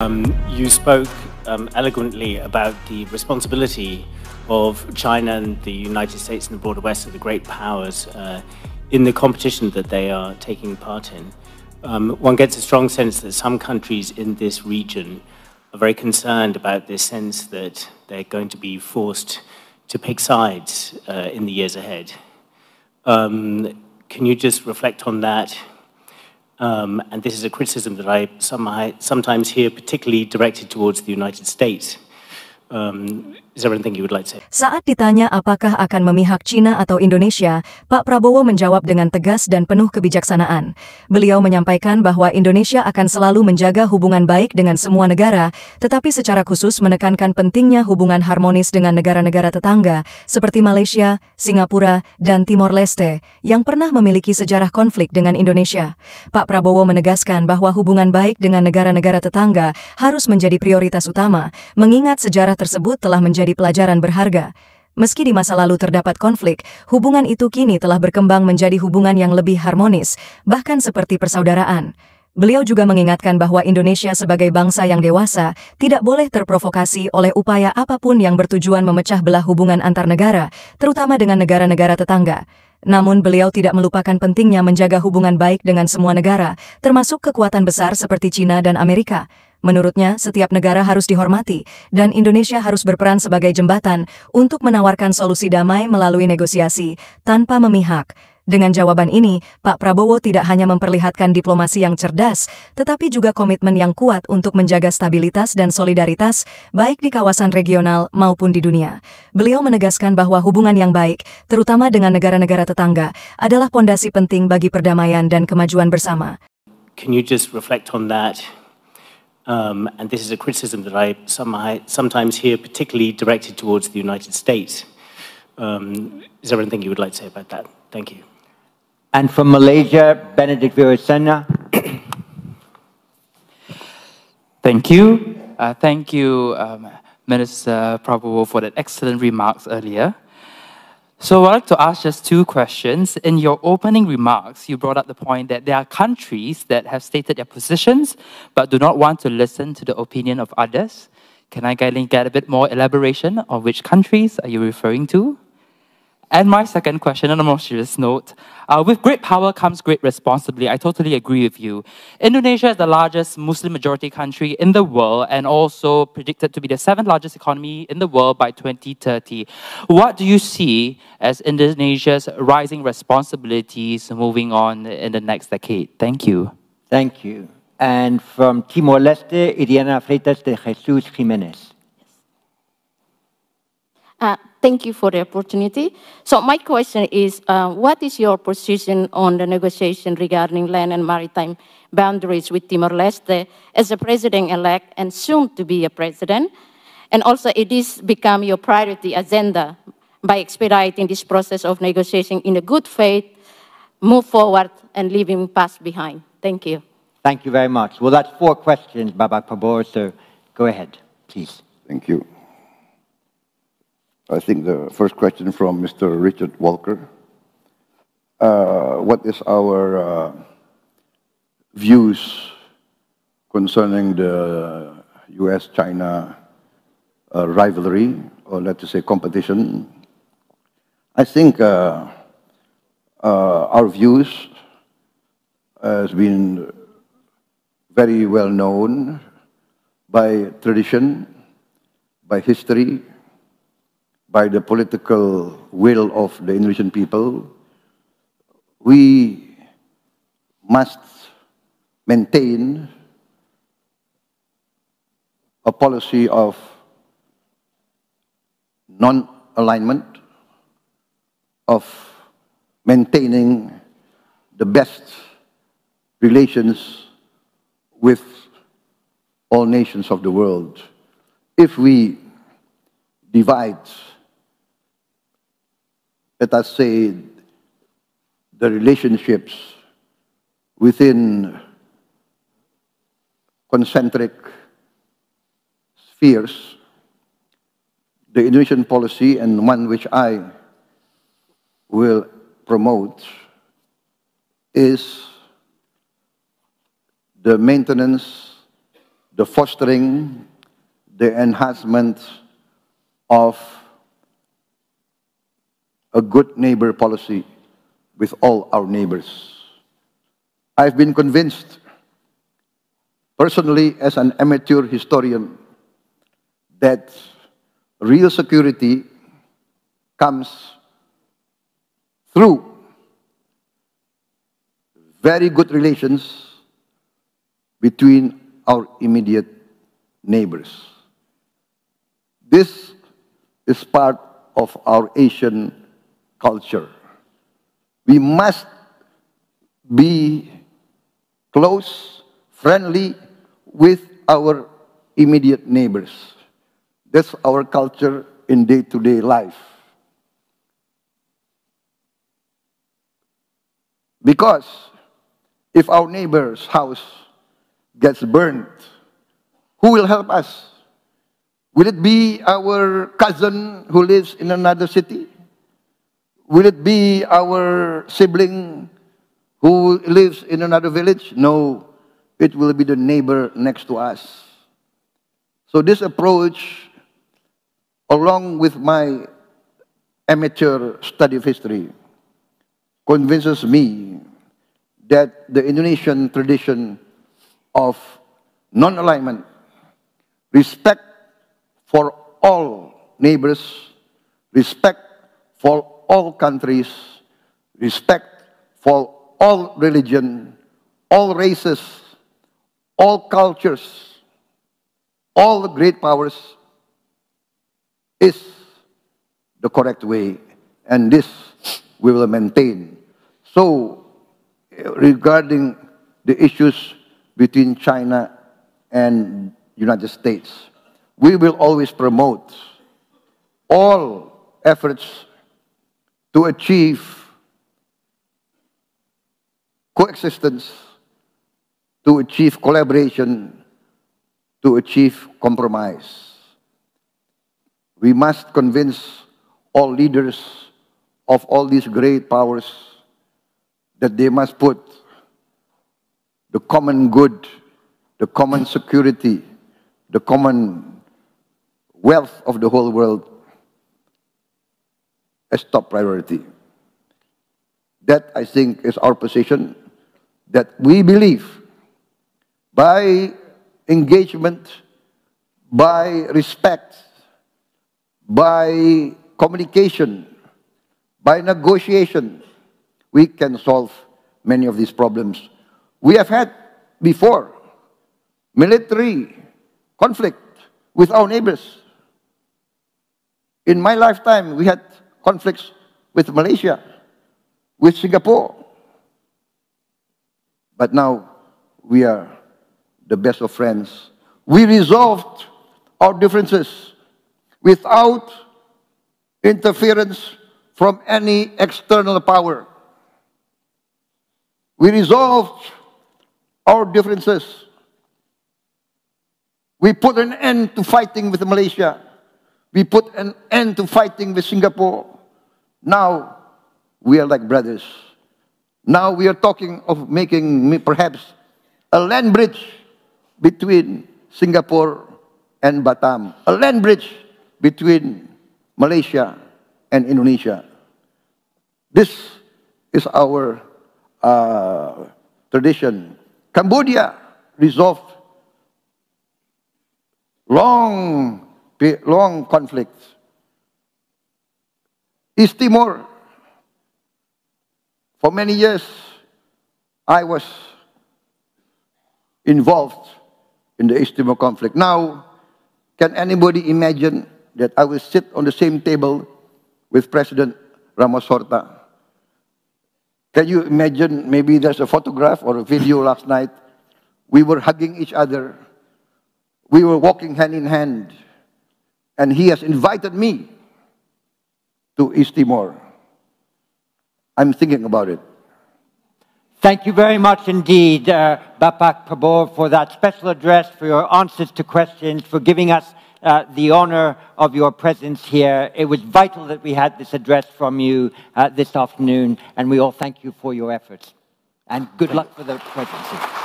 You spoke eloquently about the responsibility of China and the United States and the broader West of the great powers in the competition that they are taking part in. One gets a strong sense that some countries in this region are very concerned about this sense that they're going to be forced to pick sides in the years ahead. Can you just reflect on that? And this is a criticism that I sometimes hear, particularly directed towards the United States. Is there anything you would like to say? Saat ditanya apakah akan memihak Cina atau Indonesia, Pak Prabowo menjawab dengan tegas dan penuh kebijaksanaan. Beliau menyampaikan bahwa Indonesia akan selalu menjaga hubungan baik dengan semua negara, tetapi secara khusus menekankan pentingnya hubungan harmonis dengan negara-negara tetangga, seperti Malaysia, Singapura, dan Timor Leste, yang pernah memiliki sejarah konflik dengan Indonesia. Pak Prabowo menegaskan bahwa hubungan baik dengan negara-negara tetangga harus menjadi prioritas utama, mengingat sejarah tersebut telah menjadi pelajaran berharga. Meski di masa lalu terdapat konflik, hubungan itu kini telah berkembang menjadi hubungan yang lebih harmonis, bahkan seperti persaudaraan. Beliau juga mengingatkan bahwa Indonesia sebagai bangsa yang dewasa tidak boleh terprovokasi oleh upaya apapun yang bertujuan memecah belah hubungan antar negara, terutama dengan negara-negara tetangga. Namun beliau tidak melupakan pentingnya menjaga hubungan baik dengan semua negara, termasuk kekuatan besar seperti Cina dan Amerika. Menurutnya, setiap negara harus dihormati, dan Indonesia harus berperan sebagai jembatan untuk menawarkan solusi damai melalui negosiasi, tanpa memihak. Dengan jawaban ini, Pak Prabowo tidak hanya memperlihatkan diplomasi yang cerdas, tetapi juga komitmen yang kuat untuk menjaga stabilitas dan solidaritas, baik di kawasan regional maupun di dunia. Beliau menegaskan bahwa hubungan yang baik, terutama dengan negara-negara tetangga, adalah pondasi penting bagi perdamaian dan kemajuan bersama. Can you just reflect on that? And this is a criticism that I sometimes hear, particularly directed towards the United States. Is there anything you would like to say about that? Thank you. And from Malaysia, Benedict Virasena. Thank you. Thank you, Minister Prabowo, for that excellent remarks earlier. So I'd like to ask just two questions. In your opening remarks, you brought up the point that there are countries that have stated their positions but do not want to listen to the opinion of others. Can I get a bit more elaboration on which countries are you referring to? And my second question, on a more serious note, with great power comes great responsibility. I totally agree with you. Indonesia is the largest Muslim-majority country in the world and also predicted to be the 7th largest economy in the world by 2030. What do you see as Indonesia's rising responsibilities moving on in the next decade? Thank you. Thank you. And from Timor-Leste, Iriana Freitas de Jesus Jimenez. Thank you for the opportunity. So my question is, what is your position on the negotiation regarding land and maritime boundaries with Timor-Leste as a president-elect and soon to be a president? And also, it is become your priority agenda by expediting this process of negotiation in a good faith, move forward and leaving past behind. Thank you. Thank you very much. Well, that's 4 questions, Babak Prabowo, so go ahead, please. Thank you. I think the first question from Mr. Richard Walker. What is our views concerning the US-China rivalry, or let's say competition? I think our views has been very well known by tradition, by history, by the political will of the Indonesian people. We must maintain a policy of non-alignment, of maintaining the best relations with all nations of the world. If we divide, let us say, the relationships within concentric spheres, the Indonesian policy, and one which I will promote, is the maintenance, the fostering, the enhancement of a good neighbor policy with all our neighbors. I've been convinced, personally as an amateur historian, that real security comes through very good relations between our immediate neighbors. This is part of our Asian culture. We must be close, friendly with our immediate neighbors. That's our culture in day-to-day life. Because if our neighbor's house gets burned, who will help us? Will it be our cousin who lives in another city? Will it be our sibling who lives in another village? No, it will be the neighbor next to us. So this approach, along with my amateur study of history, convinces me that the Indonesian tradition of non-alignment, respect for all neighbors, respect for all countries, respect for all religion, all races, all cultures, all the great powers, is the correct way, and this we will maintain. So, regarding the issues between China and United States, we will always promote all efforts to achieve coexistence, to achieve collaboration, to achieve compromise. We must convince all leaders of all these great powers that they must put the common good, the common security, the common wealth of the whole world as top priority. That, I think, is our position, that we believe by engagement, by respect, by communication, by negotiation, we can solve many of these problems. We have had before military conflict with our neighbors. In my lifetime, we had conflicts with Malaysia, with Singapore. But now we are the best of friends. We resolved our differences without interference from any external power. We resolved our differences. We put an end to fighting with Malaysia. We put an end to fighting with Singapore. Now we are like brothers. Now we are talking of making perhaps a land bridge between Singapore and Batam, a land bridge between Malaysia and Indonesia. This is our tradition. Cambodia resolved long conflicts. East Timor, for many years, I was involved in the East Timor conflict. Now, can anybody imagine that I will sit on the same table with President Ramos Horta? Can you imagine, maybe there's a photograph or a video last night, we were hugging each other, we were walking hand in hand, and he has invited me to East Timor. I'm thinking about it. Thank you very much indeed, Bapak Prabowo, for that special address, for your answers to questions, for giving us the honor of your presence here. It was vital that we had this address from you this afternoon, and we all thank you for your efforts. And good luck for the presidency.